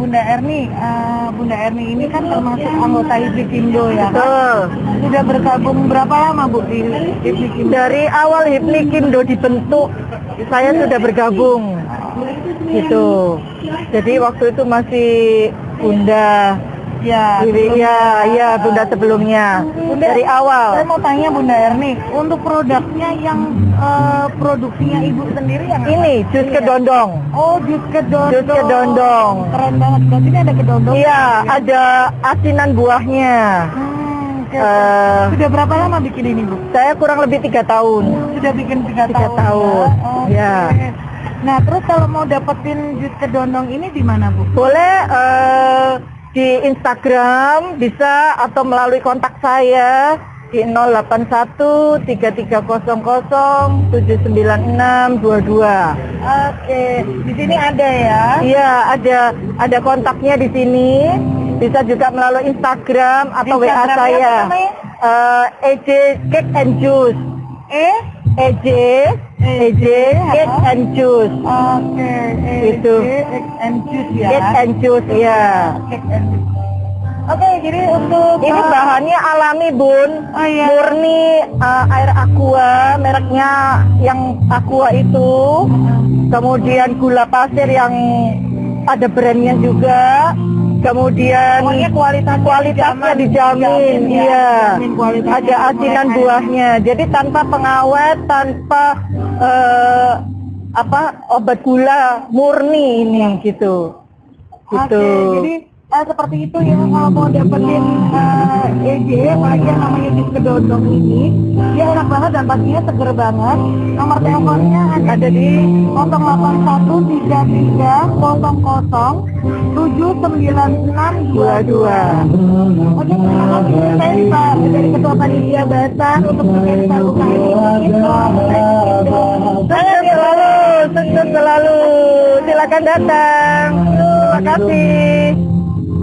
Bunda Erni. Bunda Erni ini kan termasuk anggota Hipmikindo ya. Betul. Sudah bergabung berapa lama Bu di Hipmikindo? Dari awal Hipmikindo dibentuk, saya sudah bergabung. Gitu. Jadi waktu itu masih Bunda. Ya, ya, Bunda sebelumnya. Bunda, dari awal. Saya mau tanya Bunda Erni, untuk produknya yang produksinya Ibu sendiri yang ini jus kedondong. Oh, jus kedondong. Jus kedondong. Keren banget. Berarti ini ada kedondong. Iya, ada asinan buahnya. Sudah berapa lama bikin ini, Bu? Saya kurang lebih 3 tahun. Sudah bikin 3 tahun. Ya. Nah, terus kalau mau dapetin jus kedondong ini di mana, Bu? Boleh di Instagram bisa atau melalui kontak saya di 081 3300 79622. Oke, di sini ada ya? Iya, ada kontaknya di sini. Bisa juga melalui Instagram atau WA saya. EJ Cake and Juice. EJ Cake and Juice. Oke, itu. Cake and Juice ya. Cake and Juice ya. Cake and Juice. Oke, jadi untuk ini bahannya alami, Bun. Oh, iya. Murni air aqua, mereknya yang aqua itu. Kemudian gula pasir yang ada brandnya juga. Kemudian kualitasnya dijamin, iya. Ada asinan buahnya. Jadi tanpa pengawet, tanpa obat gula, murni ini gitu. Oke, jadi seperti itu ya, kalau mau dapetin EJ, apalagi yang namanya jus kedondong ini, dia enak banget dan pastinya seger banget. Nomor teleponnya ada di 0813300 79622. Oke, terima kasih. Saya Pak dari Ketua Panitia Basan untuk menjadi satu kali sukses selalu, silakan datang. Terima kasih.